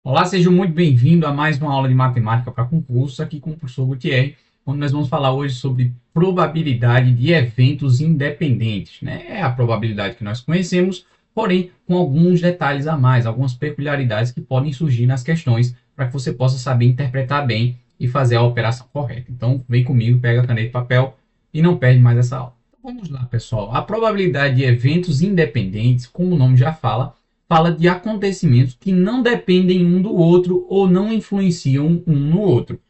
Olá, seja muito bem-vindo a mais uma aula de matemática para concurso, aqui com o professor Gutierrez, onde nós vamos falar hoje sobre probabilidade de eventos independentes, né? É a probabilidade que nós conhecemos, porém com alguns detalhes a mais, algumas peculiaridades que podem surgir nas questões para que você possa saber interpretar bem e fazer a operação correta. Então, vem comigo, pega caneta e papel e não perde mais essa aula. Então, vamos lá, pessoal. A probabilidade de eventos independentes, como o nome já fala de acontecimentos que não dependem um do outro ou não influenciam um no outro.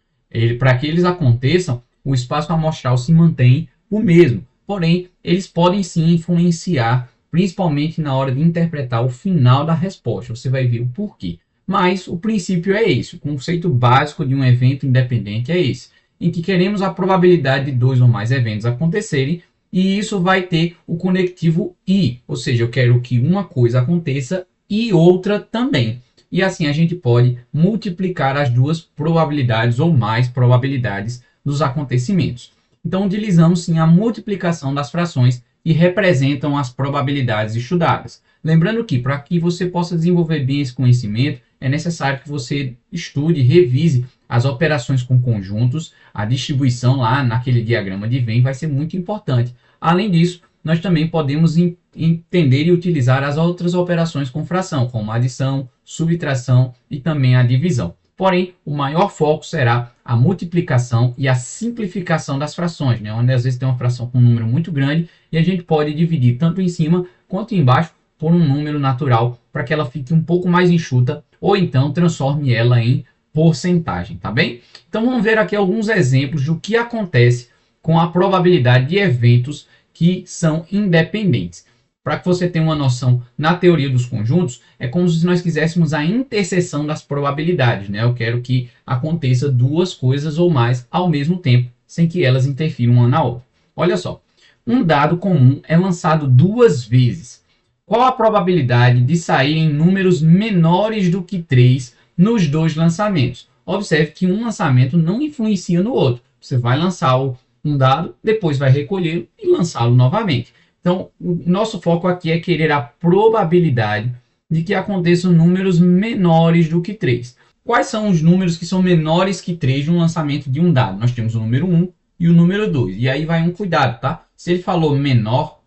Para que eles aconteçam, o espaço amostral se mantém o mesmo, porém, eles podem sim influenciar, principalmente na hora de interpretar o final da resposta. Você vai ver o porquê. Mas o princípio é esse, o conceito básico de um evento independente é esse, em que queremos a probabilidade de dois ou mais eventos acontecerem, e isso vai ter o conectivo e, ou seja, eu quero que uma coisa aconteça e outra também. E assim a gente pode multiplicar as duas probabilidades ou mais probabilidades dos acontecimentos. Então utilizamos sim a multiplicação das frações que representam as probabilidades estudadas. Lembrando que para que você possa desenvolver bem esse conhecimento, é necessário que você estude e revise as operações com conjuntos, a distribuição lá naquele diagrama de Venn vai ser muito importante. Além disso, nós também podemos entender e utilizar as outras operações com fração, como a adição, subtração e também a divisão. Porém, o maior foco será a multiplicação e a simplificação das frações, né? Onde às vezes tem uma fração com um número muito grande e a gente pode dividir tanto em cima quanto embaixo por um número natural para que ela fique um pouco mais enxuta ou então transforme ela em porcentagem, tá bem? Então vamos ver aqui alguns exemplos do que acontece com a probabilidade de eventos que são independentes. Para que você tenha uma noção, na teoria dos conjuntos, é como se nós quiséssemos a interseção das probabilidades, né? Eu quero que aconteça duas coisas ou mais ao mesmo tempo, sem que elas interfiram uma na outra. Olha só, um dado comum é lançado duas vezes. Qual a probabilidade de saírem números menores do que 3 nos dois lançamentos? Observe que um lançamento não influencia no outro. Você vai lançar um dado, depois vai recolhê-lo e lançá-lo novamente. Então, o nosso foco aqui é querer a probabilidade de que aconteçam números menores do que 3. Quais são os números que são menores que 3 no lançamento de um dado? Nós temos o número 1 e o número 2. E aí vai um cuidado, tá? Se ele falou menor,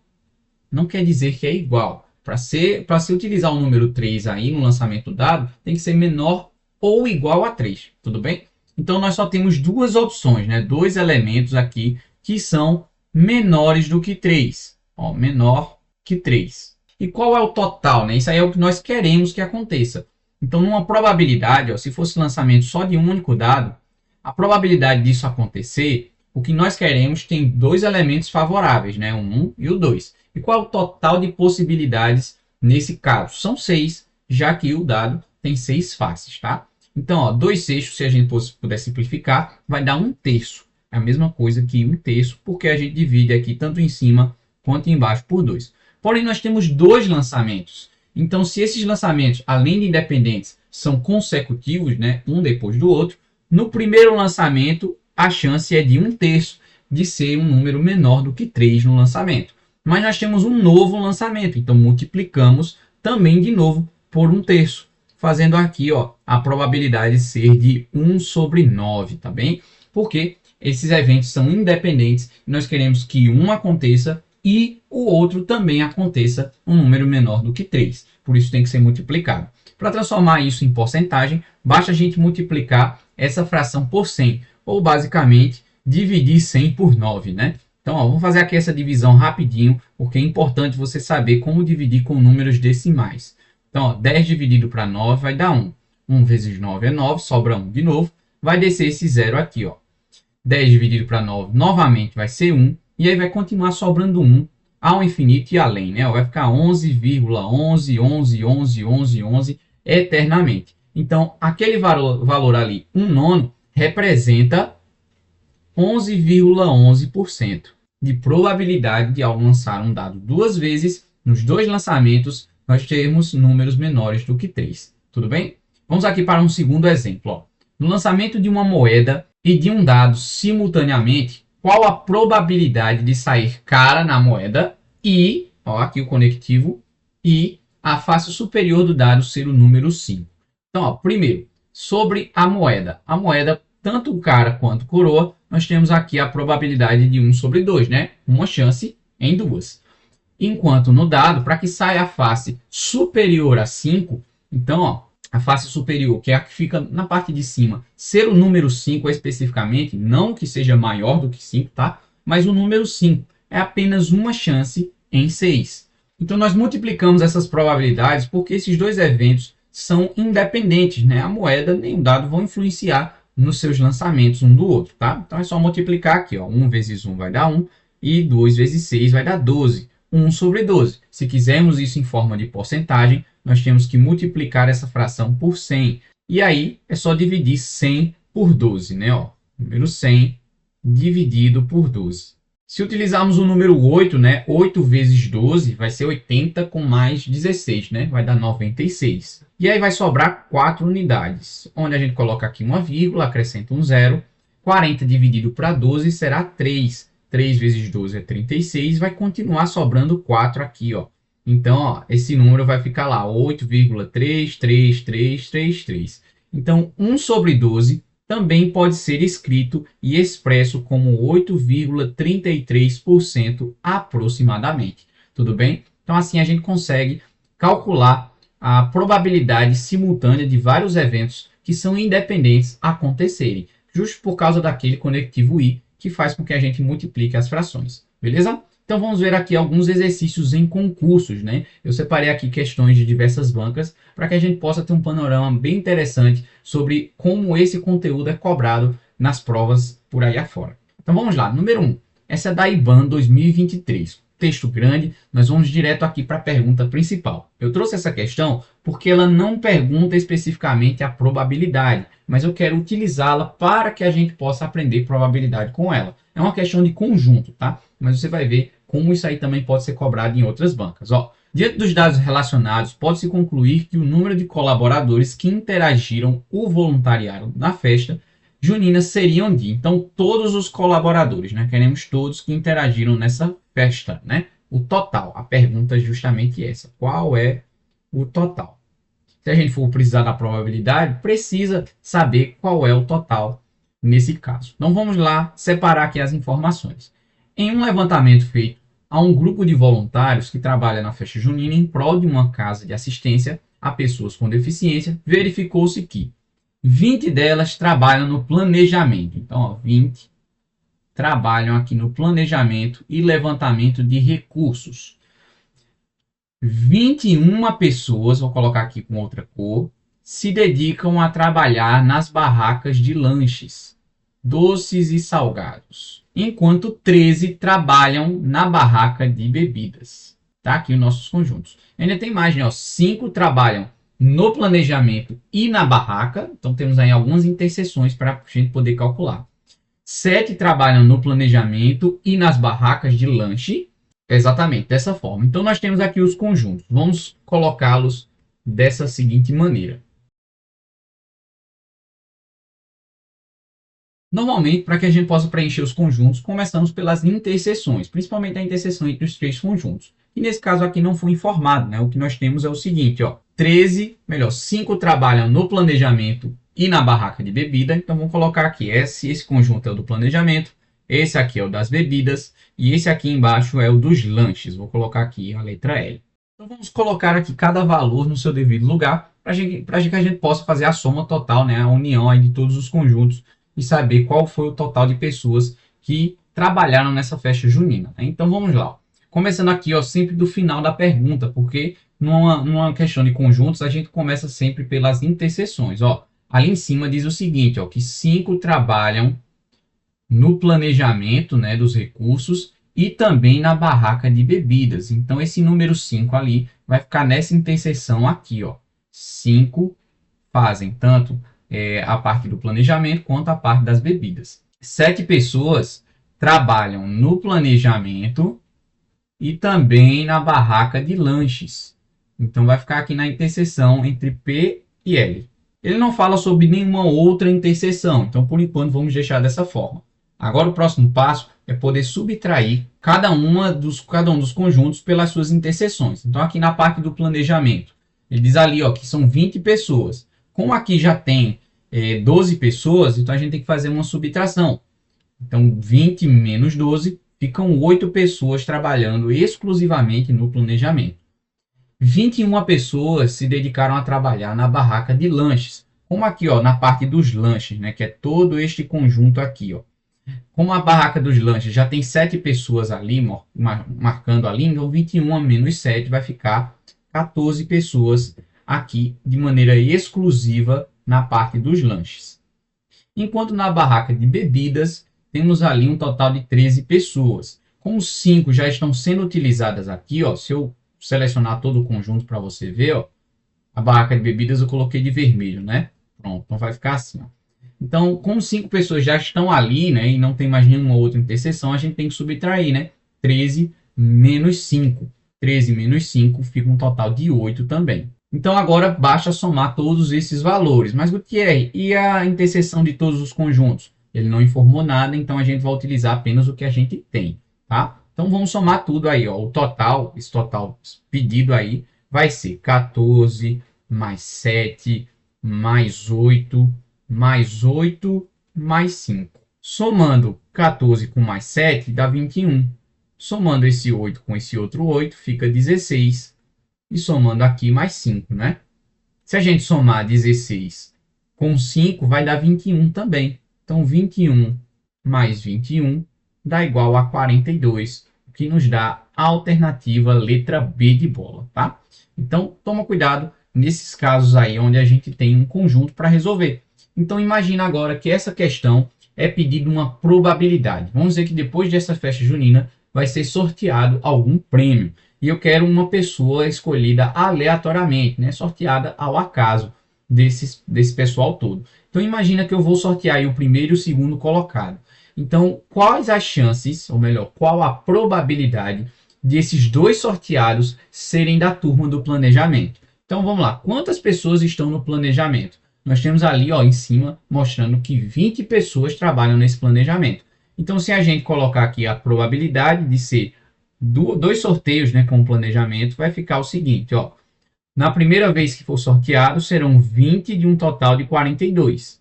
não quer dizer que é igual. Para se utilizar o número 3 aí no lançamento do dado, tem que ser menor ou igual a 3, tudo bem? Então, nós só temos duas opções, né? Dois elementos aqui que são menores do que 3. Ó, menor que 3. E qual é o total? Né? Isso aí é o que nós queremos que aconteça. Então, numa probabilidade, ó, se fosse lançamento só de um único dado, a probabilidade disso acontecer, o que nós queremos tem dois elementos favoráveis, né? O 1 e o 2. E qual é o total de possibilidades nesse caso? São 6, já que o dado tem 6 faces, tá? Então, ó, 2 sextos, se a gente puder simplificar, vai dar 1/3. É a mesma coisa que 1/3, porque a gente divide aqui tanto em cima quanto embaixo por 2. Porém, nós temos dois lançamentos. Então, se esses lançamentos, além de independentes, são consecutivos, né, um depois do outro, no primeiro lançamento, a chance é de 1/3 de ser um número menor do que 3 no lançamento. Mas nós temos um novo lançamento, então multiplicamos também de novo por 1/3, fazendo aqui ó, a probabilidade ser de 1/9, tá bem? Porque esses eventos são independentes e nós queremos que um aconteça e o outro também aconteça um número menor do que 3. Por isso tem que ser multiplicado. Para transformar isso em porcentagem, basta a gente multiplicar essa fração por 100, ou basicamente dividir 100 por 9, né? Então, ó, vamos fazer aqui essa divisão rapidinho, porque é importante você saber como dividir com números decimais. Então, ó, 10 dividido para 9 vai dar 1. 1 vezes 9 é 9, sobra 1 de novo. Vai descer esse zero aqui, ó. 10 dividido para 9 novamente vai ser 1. E aí vai continuar sobrando 1 ao infinito e além, né? Vai ficar 11,11, eternamente. Então, aquele valor ali, 1/9, representa 11,11% de probabilidade de, ao lançar um dado duas vezes, nos dois lançamentos, nós termos números menores do que 3. Tudo bem? Vamos aqui para um segundo exemplo. Ó. No lançamento de uma moeda e de um dado simultaneamente, qual a probabilidade de sair cara na moeda e, ó, aqui o conectivo, e a face superior do dado ser o número 5? Então, ó, primeiro, sobre a moeda. A moeda, tanto o cara quanto coroa, nós temos aqui a probabilidade de 1 sobre 2, né? Uma chance em duas. Enquanto no dado, para que saia a face superior a 5, então, ó, a face superior, que é a que fica na parte de cima, ser o número 5 especificamente, não que seja maior do que 5, tá? Mas o número 5 é apenas uma chance em 6. Então, nós multiplicamos essas probabilidades porque esses dois eventos são independentes, né? A moeda nem o dado vão influenciar nos seus lançamentos um do outro, tá? Então, é só multiplicar aqui, ó. 1 vezes 1 vai dar 1 e 2 vezes 6 vai dar 12. 1 sobre 12. Se quisermos isso em forma de porcentagem, nós temos que multiplicar essa fração por 100. E aí é só dividir 100 por 12, né? Ó, número 100 dividido por 12. Se utilizarmos o número 8, né? 8 vezes 12 vai ser 80 com mais 16, né? Vai dar 96. E aí vai sobrar 4 unidades, onde a gente coloca aqui uma vírgula, acrescenta um zero. 40 dividido para 12 será 3. 3 vezes 12 é 36, vai continuar sobrando 4 aqui, ó. Então, ó, esse número vai ficar lá, 8,33333. Então, 1 sobre 12 também pode ser escrito e expresso como 8,33% aproximadamente. Tudo bem? Então, assim a gente consegue calcular a probabilidade simultânea de vários eventos que são independentes acontecerem, justo por causa daquele conectivo I, que faz com que a gente multiplique as frações, beleza? Então vamos ver aqui alguns exercícios em concursos, né? Eu separei aqui questões de diversas bancas para que a gente possa ter um panorama bem interessante sobre como esse conteúdo é cobrado nas provas por aí afora. Então vamos lá, número 1. Essa é da IBAN 2023. Texto grande, nós vamos direto aqui para a pergunta principal. Eu trouxe essa questão porque ela não pergunta especificamente a probabilidade, mas eu quero utilizá-la para que a gente possa aprender probabilidade com ela. É uma questão de conjunto, tá? Mas você vai ver como isso aí também pode ser cobrado em outras bancas. Ó, diante dos dados relacionados, pode-se concluir que o número de colaboradores que interagiram o voluntariado na festa junina seriam de, então, todos os colaboradores, né? Queremos todos que interagiram nessa festa, né? O total. A pergunta é justamente essa. Qual é o total? Se a gente for precisar da probabilidade, precisa saber qual é o total nesse caso. Então vamos lá separar aqui as informações. Em um levantamento feito a um grupo de voluntários que trabalha na festa junina em prol de uma casa de assistência a pessoas com deficiência, verificou-se que 20 delas trabalham no planejamento. Então, ó, 20 trabalham aqui no planejamento e levantamento de recursos. 21 pessoas, vou colocar aqui com outra cor, se dedicam a trabalhar nas barracas de lanches, doces e salgados, enquanto 13 trabalham na barraca de bebidas. Tá aqui os nossos conjuntos. Ainda tem mais, né? 5 trabalham no planejamento e na barraca, então temos aí algumas interseções para a gente poder calcular. 7 trabalham no planejamento e nas barracas de lanche, exatamente dessa forma. Então nós temos aqui os conjuntos, vamos colocá-los dessa seguinte maneira. Normalmente, para que a gente possa preencher os conjuntos, começamos pelas interseções, principalmente a interseção entre os 3 conjuntos. E nesse caso aqui não foi informado, né? O que nós temos é o seguinte, ó, 5 trabalham no planejamento e na barraca de bebida. Então vamos colocar aqui, esse conjunto é o do planejamento, esse aqui é o das bebidas e esse aqui embaixo é o dos lanches. Vou colocar aqui a letra L. Então vamos colocar aqui cada valor no seu devido lugar para que a gente possa fazer a soma total, né? A união aí de todos os conjuntos e saber qual foi o total de pessoas que trabalharam nessa festa junina, né? Então vamos lá. Começando aqui, ó, sempre do final da pergunta, porque numa questão de conjuntos a gente começa sempre pelas interseções. Ó, ali em cima diz o seguinte, ó, que 5 trabalham no planejamento, né, dos recursos e também na barraca de bebidas. Então esse número 5 ali vai ficar nessa interseção aqui, ó. 5 fazem tanto a parte do planejamento quanto a parte das bebidas. 7 pessoas trabalham no planejamento e também na barraca de lanches. Então vai ficar aqui na interseção entre P e L. Ele não fala sobre nenhuma outra interseção, então por enquanto vamos deixar dessa forma. Agora o próximo passo é poder subtrair cada um dos conjuntos pelas suas interseções. Então aqui na parte do planejamento, ele diz ali, ó, que são 20 pessoas. Como aqui já tem 12 pessoas, então a gente tem que fazer uma subtração. Então, 20 menos 12, ficam 8 pessoas trabalhando exclusivamente no planejamento. 21 pessoas se dedicaram a trabalhar na barraca de lanches. Como aqui, ó, na parte dos lanches, né, que é todo este conjunto aqui, ó. Como a barraca dos lanches já tem 7 pessoas ali, marcando ali, então 21 menos 7 vai ficar 14 pessoas aqui de maneira exclusiva na parte dos lanches. Enquanto na barraca de bebidas, temos ali um total de 13 pessoas. Como 5 já estão sendo utilizadas aqui, ó, se eu selecionar todo o conjunto para você ver, ó, a barraca de bebidas eu coloquei de vermelho, né? Pronto, então vai ficar assim, ó. Então, como 5 pessoas já estão ali, né, e não tem mais nenhuma outra interseção, a gente tem que subtrair, né? 13 menos 5. 13 menos 5 fica um total de 8 também. Então, agora basta somar todos esses valores. Mas, Gutierre, e a interseção de todos os conjuntos? Ele não informou nada, então a gente vai utilizar apenas o que a gente tem, tá? Então, vamos somar tudo aí, ó. O total, esse total pedido aí, vai ser 14 mais 7 mais 8 mais 8 mais 5. Somando 14 com mais 7 dá 21. Somando esse 8 com esse outro 8 fica 16. E somando aqui mais 5, né? Se a gente somar 16 com 5 vai dar 21 também. Então 21 mais 21 dá igual a 42, o que nos dá a alternativa letra B de bola, tá? Então toma cuidado nesses casos aí onde a gente tem um conjunto para resolver. Então imagina agora que essa questão é pedida uma probabilidade. Vamos dizer que depois dessa festa junina vai ser sorteado algum prêmio. E eu quero uma pessoa escolhida aleatoriamente, né? Sorteada ao acaso desse pessoal todo. Então imagina que eu vou sortear aí o primeiro e o segundo colocado. Então quais as chances, ou melhor, qual a probabilidade desses dois sorteados serem da turma do planejamento? Então vamos lá, quantas pessoas estão no planejamento? Nós temos ali, ó, em cima mostrando que 20 pessoas trabalham nesse planejamento. Então se a gente colocar aqui a probabilidade de ser dois sorteios, né, com o planejamento, vai ficar o seguinte, ó. Na primeira vez que for sorteado, serão 20 de um total de 42.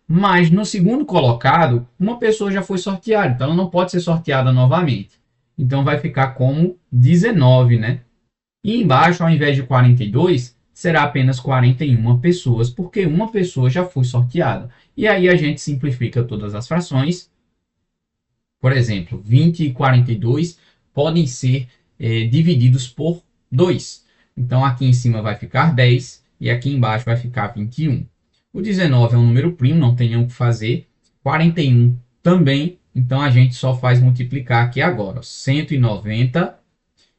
Mas no segundo colocado, uma pessoa já foi sorteada, então ela não pode ser sorteada novamente. Então vai ficar como 19, né? E embaixo, ao invés de 42, será apenas 41 pessoas, porque uma pessoa já foi sorteada. E aí a gente simplifica todas as frações. Por exemplo, 20 e 42 podem ser divididos por 2. Então, aqui em cima vai ficar 10 e aqui embaixo vai ficar 21. O 19 é um número primo, não tem o que fazer. 41 também, então a gente só faz multiplicar aqui agora. 190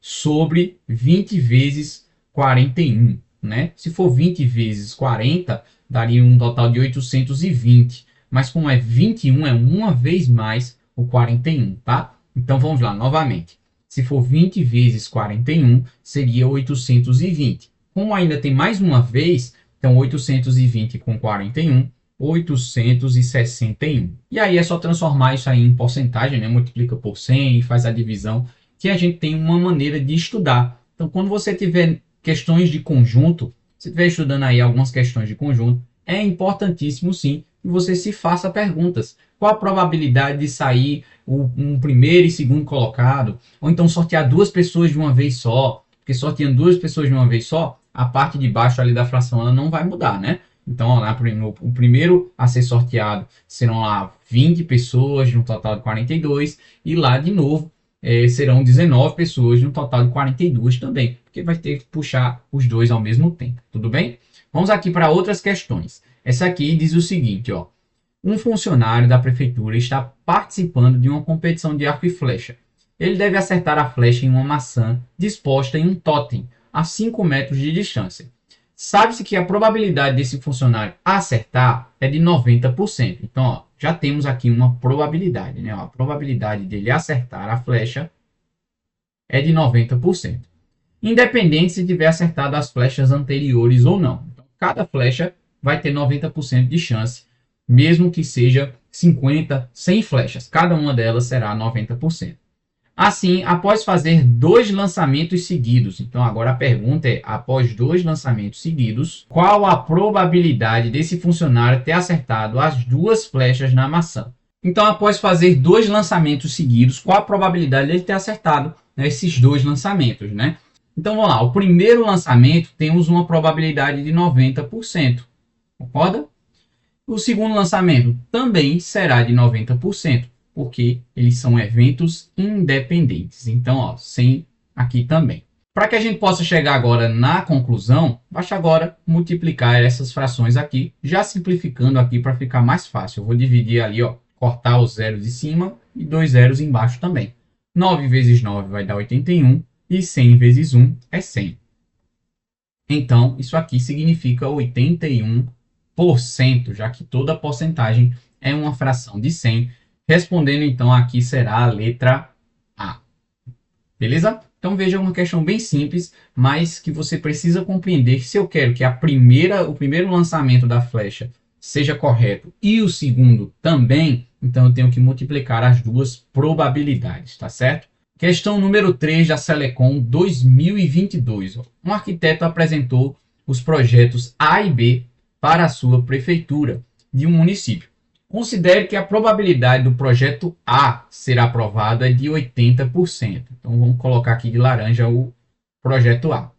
sobre 20 vezes 41. Né? Se for 20 vezes 40, daria um total de 820. Mas como é 21, é uma vez mais o 41, tá? Então vamos lá, novamente. Se for 20 vezes 41, seria 820. Como ainda tem mais uma vez, então 820 com 41, 861. E aí é só transformar isso aí em porcentagem, né? Multiplica por 100 e faz a divisão, que a gente tem uma maneira de estudar. Então quando você tiver questões de conjunto, se estiver estudando aí algumas questões de conjunto, é importantíssimo sim que você se faça perguntas. Qual a probabilidade de sair um primeiro e segundo colocado? Ou então sortear duas pessoas de uma vez só? Porque sorteando duas pessoas de uma vez só, a parte de baixo ali da fração ela não vai mudar, né? Então, ó, o primeiro a ser sorteado serão lá 20 pessoas de um total de 42. E lá, de novo, serão 19 pessoas de um total de 42 também. Porque vai ter que puxar os dois ao mesmo tempo. Tudo bem? Vamos aqui para outras questões. Essa aqui diz o seguinte, ó. Um funcionário da prefeitura está participando de uma competição de arco e flecha. Ele deve acertar a flecha em uma maçã disposta em um totem a 5 metros de distância. Sabe-se que a probabilidade desse funcionário acertar é de 90%. Então, ó, já temos aqui uma probabilidade, né? A probabilidade dele acertar a flecha é de 90%. Independente se tiver acertado as flechas anteriores ou não. Então, cada flecha vai ter 90% de chance, mesmo que seja 50, 100 flechas. Cada uma delas será 90%. Assim, após fazer 2 lançamentos seguidos, então agora a pergunta é, após 2 lançamentos seguidos, qual a probabilidade desse funcionário ter acertado as 2 flechas na maçã? Então, após fazer 2 lançamentos seguidos, qual a probabilidade dele ter acertado, né, esses 2 lançamentos, né? Então, vamos lá. O primeiro lançamento temos uma probabilidade de 90%, concorda? O segundo lançamento também será de 90%, porque eles são eventos independentes. Então, ó, 100 aqui também. Para que a gente possa chegar agora na conclusão, basta agora multiplicar essas frações aqui, já simplificando aqui para ficar mais fácil. Eu vou dividir ali, ó, cortar os zeros de cima e 2 zeros embaixo também. 9 vezes 9 vai dar 81 e 100 vezes 1 é 100. Então, isso aqui significa 81%, já que toda porcentagem é uma fração de 100. Respondendo, então, aqui será a letra A. Beleza? Então, veja uma questão bem simples, mas que você precisa compreender. Se eu quero que o primeiro lançamento da flecha seja correto e o segundo também, então eu tenho que multiplicar as 2 probabilidades, tá certo? Questão número 3 da Selecom 2022. Um arquiteto apresentou os projetos A e B para a sua prefeitura de um município. Considere que a probabilidade do projeto A ser aprovado é de 80%. Então, vamos colocar aqui de laranja o projeto A.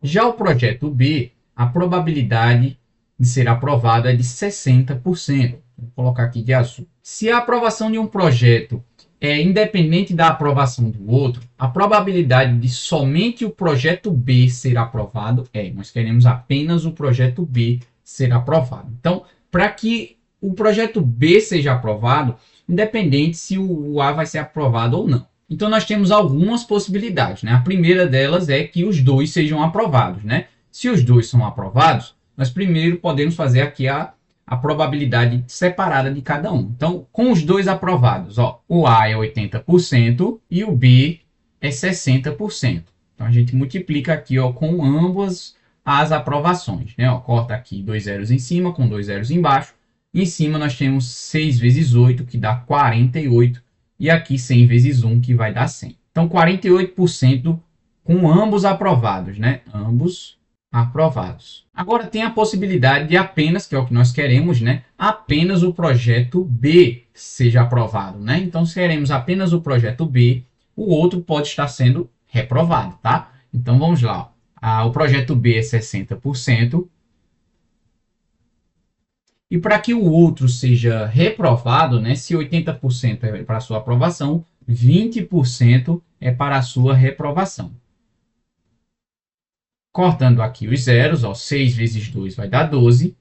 Já o projeto B, a probabilidade de ser aprovado é de 60%. Vou colocar aqui de azul. Se a aprovação de um projeto é independente da aprovação do outro, a probabilidade de somente o projeto B ser aprovado nós queremos apenas o projeto B ser aprovado. Então, para que o projeto B seja aprovado, independente se o A vai ser aprovado ou não. Então, nós temos algumas possibilidades, né? A primeira delas é que os dois sejam aprovados, né? Se os dois são aprovados, nós primeiro podemos fazer aqui a probabilidade separada de cada um. Então, com os dois aprovados, ó, o A é 80% e o B é 60%. Então, a gente multiplica aqui, ó, com ambas as aprovações, né? Ó, corta aqui 2 zeros em cima com 2 zeros embaixo. Em cima nós temos 6 vezes 8, que dá 48. E aqui 100 vezes 1, que vai dar 100. Então, 48% com ambos aprovados, né? Ambos aprovados. Agora tem a possibilidade de apenas, que é o que nós queremos, né? Apenas o projeto B seja aprovado, né? Então, se queremos apenas o projeto B, o outro pode estar sendo reprovado, tá? Então, vamos lá. O projeto B é 60%. E para que o outro seja reprovado, né, se 80% é para a sua aprovação, 20% é para a sua reprovação. Cortando aqui os zeros, ó, 6 vezes 2 vai dar 12.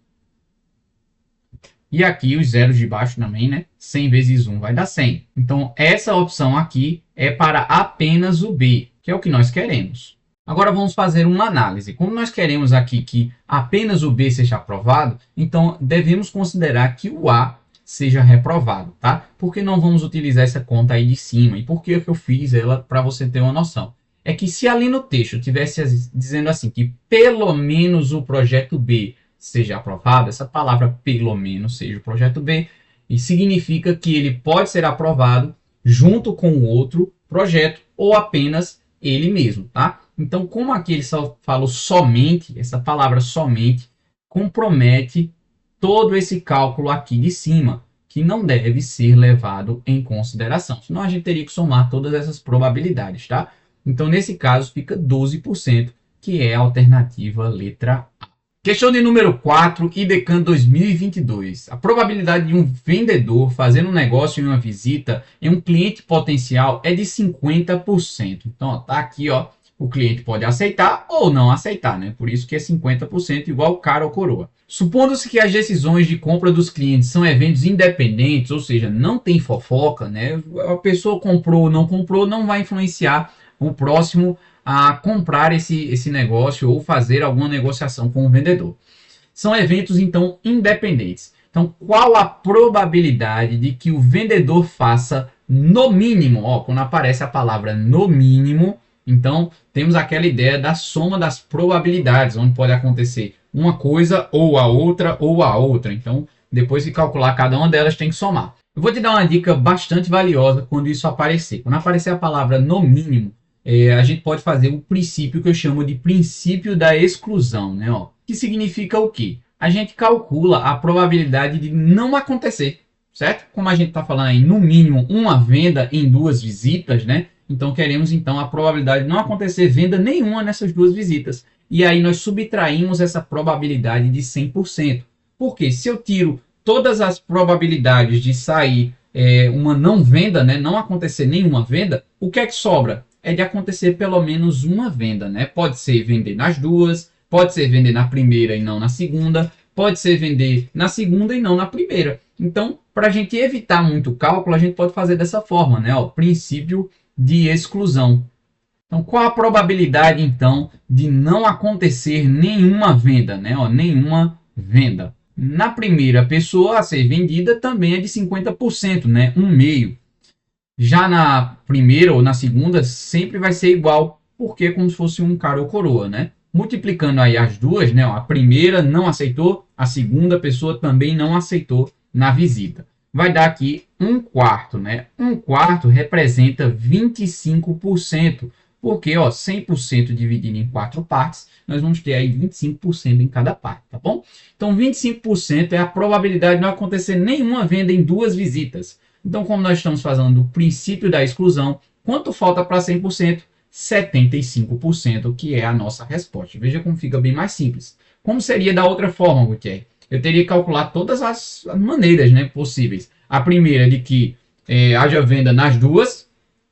E aqui os zeros de baixo também, né? 100 vezes 1 vai dar 100. Então, essa opção aqui é para apenas o B, que é o que nós queremos. Agora vamos fazer uma análise. Como nós queremos aqui que apenas o B seja aprovado, então devemos considerar que o A seja reprovado, tá? Porque não vamos utilizar essa conta aí de cima. E por que eu fiz ela para você ter uma noção? É que se ali no texto tivesse dizendo assim que pelo menos o projeto B seja aprovado, essa palavra pelo menos seja o projeto B, e significa que ele pode ser aprovado junto com o outro projeto ou apenas ele mesmo, tá? Então, como aqui ele só falou somente, essa palavra somente compromete todo esse cálculo aqui de cima, que não deve ser levado em consideração. Senão a gente teria que somar todas essas probabilidades, tá? Então, nesse caso, fica 12%, que é a alternativa letra A. Questão de número 4, IDECAN 2022. A probabilidade de um vendedor fazer um negócio em uma visita em um cliente potencial é de 50%. Então, ó, tá aqui, ó, o cliente pode aceitar ou não aceitar, né? Por isso que é 50% igual cara ou coroa. Supondo-se que as decisões de compra dos clientes são eventos independentes, ou seja, não tem fofoca, né? A pessoa comprou ou não comprou, não vai influenciar o próximo a comprar esse negócio ou fazer alguma negociação com o vendedor. São eventos, então, independentes. Então, qual a probabilidade de que o vendedor faça no mínimo, ó, quando aparece a palavra no mínimo, então temos aquela ideia da soma das probabilidades, onde pode acontecer uma coisa ou a outra ou a outra. Então, depois de calcular cada uma delas, tem que somar. Eu vou te dar uma dica bastante valiosa quando isso aparecer. Quando aparecer a palavra no mínimo, a gente pode fazer um princípio que eu chamo de princípio da exclusão, né? Ó, que significa o quê? A gente calcula a probabilidade de não acontecer, certo? Como a gente está falando aí, no mínimo uma venda em 2 visitas, né? Então queremos então a probabilidade de não acontecer venda nenhuma nessas 2 visitas. E aí nós subtraímos essa probabilidade de 100%. Porque se eu tiro todas as probabilidades de sair uma não venda, né, não acontecer nenhuma venda, o que é que sobra? É de acontecer pelo menos uma venda, né? Pode ser vender nas 2, pode ser vender na primeira e não na segunda, pode ser vender na segunda e não na primeira. Então, para a gente evitar muito cálculo, a gente pode fazer dessa forma, né? Ó, princípio de exclusão. Então, qual a probabilidade, então, de não acontecer nenhuma venda, né? Ó, nenhuma venda. Na primeira pessoa a ser vendida também é de 50%, né? Um meio. Já na primeira ou na segunda sempre vai ser igual, porque é como se fosse um cara ou coroa, né? Multiplicando aí as duas, né? Ó, a primeira não aceitou, a segunda pessoa também não aceitou na visita. Vai dar aqui 1/4, né? 1/4 representa 25%. Porque, ó, 100% dividido em 4 partes, nós vamos ter aí 25% em cada parte, tá bom? Então, 25% é a probabilidade de não acontecer nenhuma venda em 2 visitas. Então, como nós estamos fazendo o princípio da exclusão, quanto falta para 100%? 75%, que é a nossa resposta. Veja como fica bem mais simples. Como seria da outra forma, Gutierrez? Eu teria que calcular todas as maneiras, né, possíveis. A primeira de que haja venda nas 2,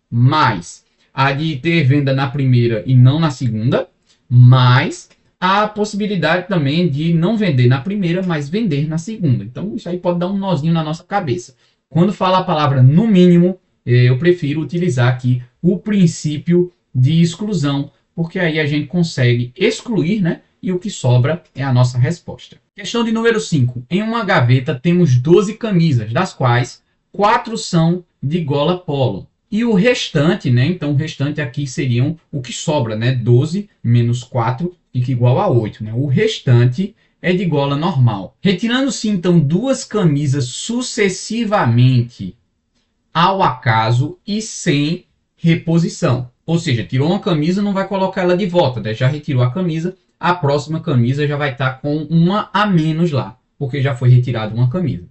mais a de ter venda na primeira e não na segunda, mais a possibilidade também de não vender na primeira, mas vender na segunda. Então, isso aí pode dar um nozinho na nossa cabeça. Quando fala a palavra no mínimo, eu prefiro utilizar aqui o princípio de exclusão, porque aí a gente consegue excluir, né? E o que sobra é a nossa resposta. Questão de número 5. Em uma gaveta temos 12 camisas, das quais 4 são de gola polo. E o restante, né? Então, o restante aqui seriam o que sobra, né? 12 menos 4 fica igual a 8, né? O restante é de gola normal. Retirando-se, então, 2 camisas sucessivamente ao acaso e sem reposição. Ou seja, tirou uma camisa, não vai colocar ela de volta, né? Já retirou a camisa, a próxima camisa já vai estar com uma a menos lá, porque já foi retirada uma camisa.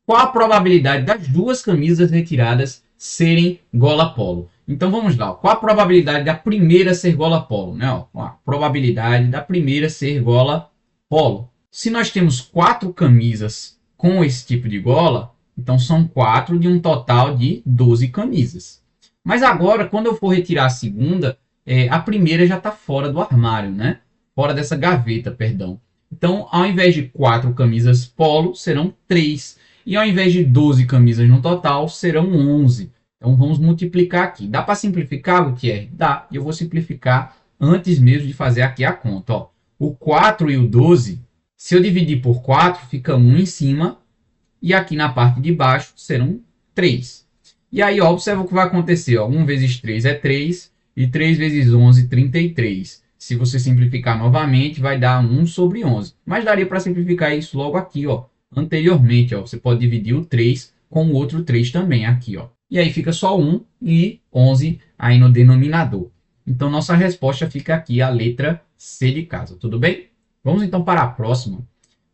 Qual a probabilidade das 2 camisas retiradas serem gola polo? Então vamos lá. Qual a probabilidade da primeira ser gola polo? Né? Ó, a probabilidade da primeira ser gola polo. Se nós temos 4 camisas com esse tipo de gola, então são 4 de um total de 12 camisas. Mas agora, quando eu for retirar a segunda, a primeira já está fora do armário, né? Fora dessa gaveta, perdão. Então, ao invés de 4 camisas polo, serão 3. E ao invés de 12 camisas no total, serão 11. Então vamos multiplicar aqui. Dá para simplificar, Gutierrez? Dá. Eu vou simplificar antes mesmo de fazer aqui a conta. Ó. O 4 e o 12, se eu dividir por 4, fica 1 em cima. E aqui na parte de baixo serão 3. E aí, ó, observa o que vai acontecer. Ó. 1 vezes 3 é 3. E 3 vezes 11, 33. Se você simplificar novamente, vai dar 1 sobre 11. Mas daria para simplificar isso logo aqui, ó. Anteriormente, ó, você pode dividir o 3 com o outro 3 também aqui, ó. E aí fica só 1 e 11 aí no denominador. Então, nossa resposta fica aqui, a letra C de casa, tudo bem? Vamos então para a próxima.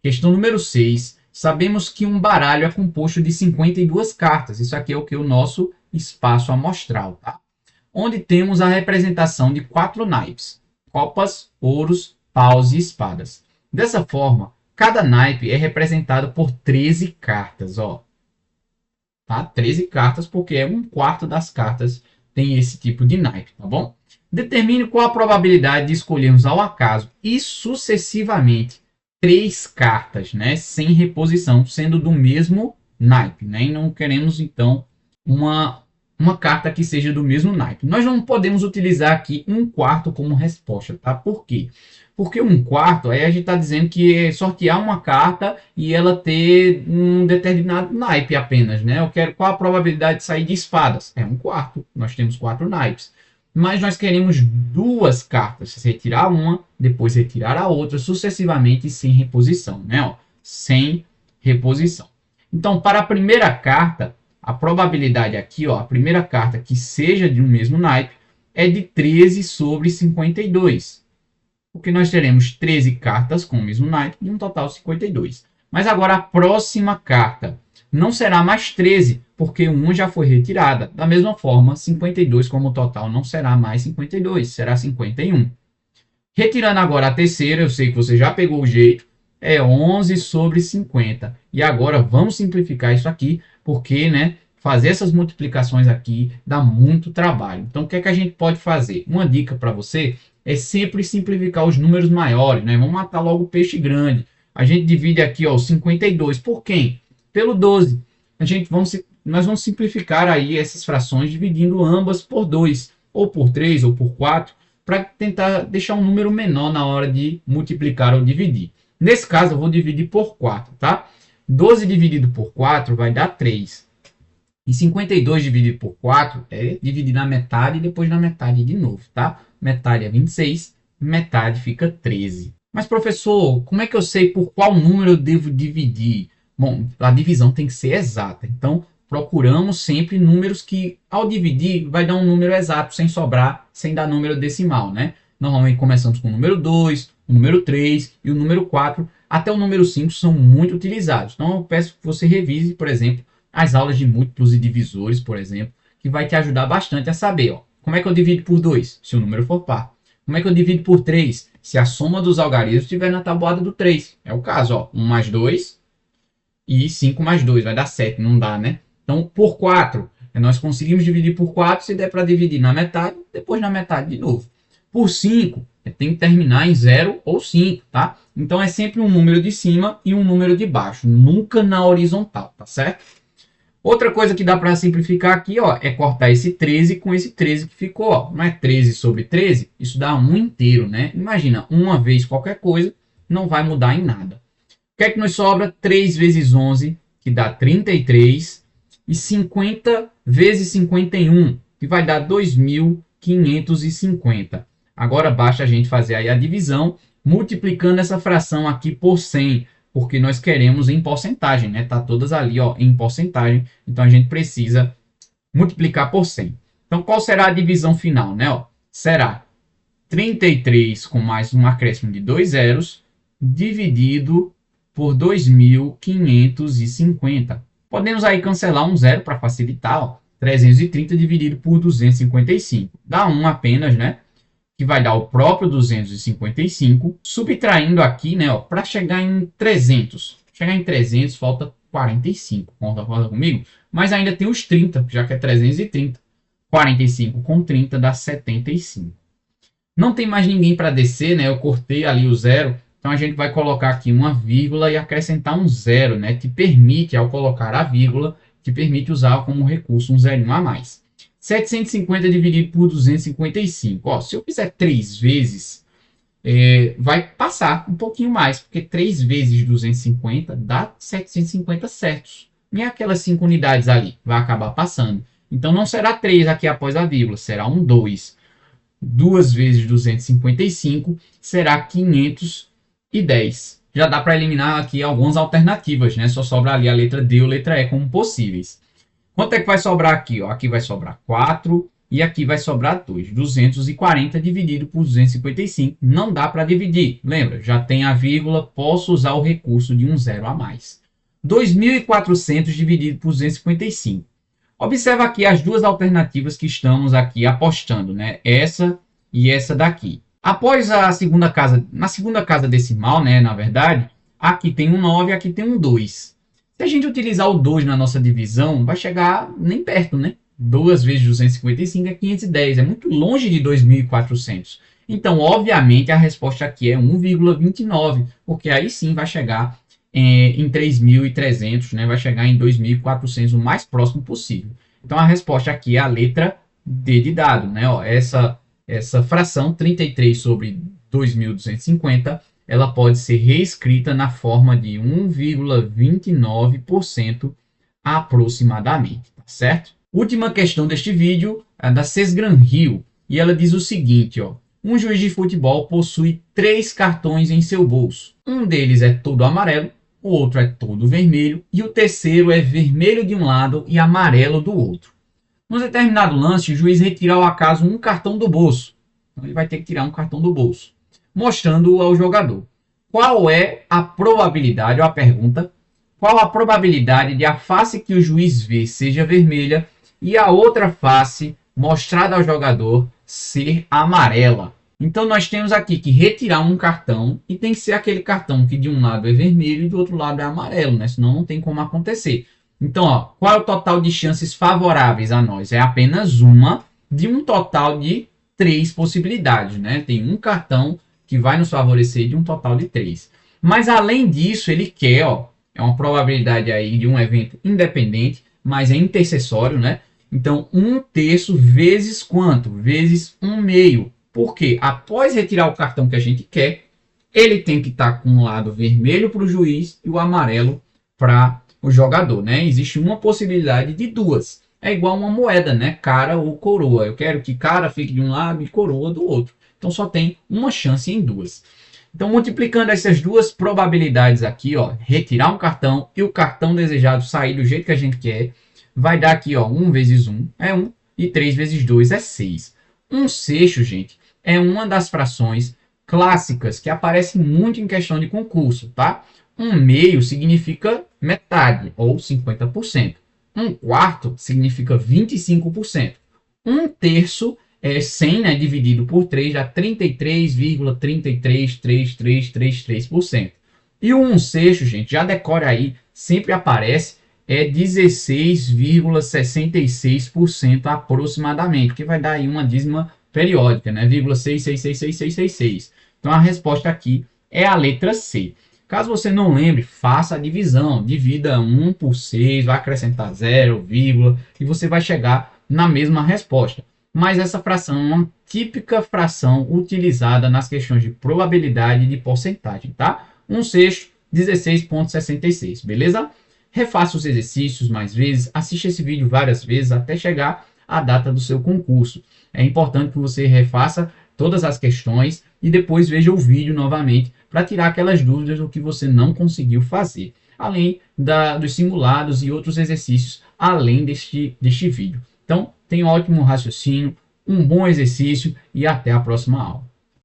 Questão número 6. Sabemos que um baralho é composto de 52 cartas. Isso aqui é o que? O nosso espaço amostral, tá? Onde temos a representação de 4 naipes. Copas, ouros, paus e espadas. Dessa forma, cada naipe é representado por 13 cartas, ó. Tá? 13 cartas, porque é 1/4 das cartas tem esse tipo de naipe, tá bom? Determine qual a probabilidade de escolhermos ao acaso e sucessivamente 3 cartas, né, sem reposição, sendo do mesmo naipe, né? E não queremos, então, uma carta que seja do mesmo naipe. Nós não podemos utilizar aqui 1/4 como resposta, tá? Por quê? Porque 1/4 aí a gente está dizendo que é sortear uma carta e ela ter um determinado naipe apenas, né? Eu quero qual a probabilidade de sair de espadas? É 1/4. Nós temos 4 naipes. Mas nós queremos 2 cartas. Retirar uma, depois retirar a outra, sucessivamente sem reposição, né? Ó, sem reposição. Então, para a primeira carta, a probabilidade aqui, ó, a primeira carta que seja de um mesmo naipe é de 13 sobre 52. Porque nós teremos 13 cartas com o mesmo naipe de um total de 52. Mas agora a próxima carta não será mais 13, porque 1 já foi retirada. Da mesma forma, 52 como total não será mais 52, será 51. Retirando agora a terceira, eu sei que você já pegou o jeito, é 11 sobre 50. E agora vamos simplificar isso aqui, porque, né, fazer essas multiplicações aqui dá muito trabalho. Então, o que é que a gente pode fazer? Uma dica para você é sempre simplificar os números maiores, né? Vamos matar logo o peixe grande. A gente divide aqui, ó, 52 por quem? Pelo 12. Nós vamos simplificar aí essas frações dividindo ambas por 2, ou por 3, ou por 4, para tentar deixar um número menor na hora de multiplicar ou dividir. Nesse caso, eu vou dividir por 4, tá? 12 dividido por 4 vai dar 3. E 52 dividido por 4 é dividir na metade e depois na metade de novo, tá? Metade é 26, metade fica 13. Mas, professor, como é que eu sei por qual número eu devo dividir? Bom, a divisão tem que ser exata. Então, procuramos sempre números que, ao dividir, vai dar um número exato, sem sobrar, sem dar número decimal, né? Normalmente começamos com o número 2, o número 3 e o número 4. Até o número 5 são muito utilizados. Então, eu peço que você revise, por exemplo, as aulas de múltiplos e divisores, por exemplo, que vai te ajudar bastante a saber, ó, como é que eu divido por 2, se o número for par. Como é que eu divido por 3, se a soma dos algarismos estiver na tabuada do 3. É o caso, ó, 1 mais 2 e 5 mais 2, vai dar 7, não dá, né? Então, por 4, nós conseguimos dividir por 4, se der para dividir na metade, depois na metade de novo. Por 5, tem que terminar em 0 ou 5, tá? Então, é sempre um número de cima e um número de baixo, nunca na horizontal, tá certo? Outra coisa que dá para simplificar aqui, ó, é cortar esse 13 com esse 13 que ficou, ó. Não é 13 sobre 13? Isso dá 1 inteiro, né? Imagina, uma vez qualquer coisa, não vai mudar em nada. O que é que nos sobra? 3 vezes 11, que dá 33, e 50 vezes 51, que vai dar 2.550. Agora basta a gente fazer aí a divisão, multiplicando essa fração aqui por 100, porque nós queremos em porcentagem, né? Tá todas ali, ó, em porcentagem. Então a gente precisa multiplicar por 100. Então qual será a divisão final, né? Ó, será 33 com mais um acréscimo de 2 zeros dividido por 2.550. Podemos aí cancelar um zero para facilitar, ó. 330 dividido por 255. Dá 1 apenas, né? Que vai dar o próprio 255, subtraindo aqui, né, para chegar em 300. Chegar em 300 falta 45, conta comigo? Mas ainda tem os 30, já que é 330. 45 com 30 dá 75. Não tem mais ninguém para descer, né? Eu cortei ali o zero, então a gente vai colocar aqui uma vírgula e acrescentar um zero, né? Te permite, ao colocar a vírgula, te permite usar como recurso um zerinho a mais. 750 dividido por 255. Ó, se eu fizer 3 vezes, vai passar um pouquinho mais, porque 3 vezes 250 dá 750 certos. E aquelas 5 unidades ali vai acabar passando. Então não será 3 aqui após a vírgula, será um 2. 2 vezes 255 será 510. Já dá para eliminar aqui algumas alternativas, né? Só sobra ali a letra D ou letra E como possíveis. Quanto é que vai sobrar aqui? Ó, aqui vai sobrar 4 e aqui vai sobrar 2. 240 dividido por 255. Não dá para dividir. Lembra? Já tem a vírgula, posso usar o recurso de um zero a mais. 2.400 dividido por 255. Observa aqui as duas alternativas que estamos aqui apostando, né? Essa e essa daqui. Após a segunda casa, na segunda casa decimal, né? Na verdade, aqui tem um 9 e aqui tem um 2. Se a gente utilizar o 2 na nossa divisão, vai chegar nem perto, né? 2 vezes 255 é 510, é muito longe de 2.400. Então, obviamente, a resposta aqui é 1,29, porque aí sim vai chegar em 3.300, né? Vai chegar em 2.400, o mais próximo possível. Então, a resposta aqui é a letra D de dado, né? Ó, essa fração, 33 sobre 2.250, ela pode ser reescrita na forma de 1,29% aproximadamente, tá certo? Última questão deste vídeo é da Sesgran Rio, e ela diz o seguinte, ó: um juiz de futebol possui 3 cartões em seu bolso. Um deles é todo amarelo, o outro é todo vermelho e o terceiro é vermelho de um lado e amarelo do outro. Num determinado lance, o juiz retira ao acaso um cartão do bolso. Então, ele vai ter que tirar um cartão do bolso, mostrando ao jogador. Qual é a probabilidade, ou a pergunta, qual a probabilidade de a face que o juiz vê seja vermelha e a outra face mostrada ao jogador ser amarela? Então nós temos aqui que retirar um cartão e tem que ser aquele cartão que de um lado é vermelho e do outro lado é amarelo, né? Senão não tem como acontecer. Então, ó, qual é o total de chances favoráveis a nós? É apenas uma de um total de 3 possibilidades, né? Tem um cartão que vai nos favorecer de um total de 3. Mas além disso, ele quer, ó, é uma probabilidade aí de um evento independente, mas é intercessório, né? Então, 1/3 vezes quanto? Vezes 1/2. Porque após retirar o cartão que a gente quer, ele tem que estar com o lado vermelho para o juiz e o amarelo para o jogador, né? Existe uma possibilidade de duas. É igual uma moeda, né? Cara ou coroa. Eu quero que cara fique de um lado e coroa do outro. Então só tem uma chance em duas. Então multiplicando essas duas probabilidades aqui, ó, retirar um cartão e o cartão desejado sair do jeito que a gente quer, vai dar aqui, ó, 1 vezes 1 é 1 e 3 vezes 2 é 6. 1/6, gente, é uma das frações clássicas que aparece muito em questão de concurso, tá? 1/2 significa metade, ou 50%. 1/4 significa 25%. 1/3 é 100, né, dividido por 3, dá 33,3333333%. E o 1/6, gente, já decora aí, sempre aparece, é 16,66% aproximadamente, que vai dar aí uma dízima periódica, né? 0,666666. Então a resposta aqui é a letra C. Caso você não lembre, faça a divisão. Divida 1 por 6, vai acrescentar 0, e você vai chegar na mesma resposta. Mas essa fração é uma típica fração utilizada nas questões de probabilidade e de porcentagem, tá? 1/6, 16,66, beleza? Refaça os exercícios mais vezes, assista esse vídeo várias vezes até chegar à data do seu concurso. É importante que você refaça todas as questões e depois veja o vídeo novamente para tirar aquelas dúvidas do que você não conseguiu fazer, além dos simulados e outros exercícios além deste vídeo. Então, tenha um ótimo raciocínio, um bom exercício e até a próxima aula.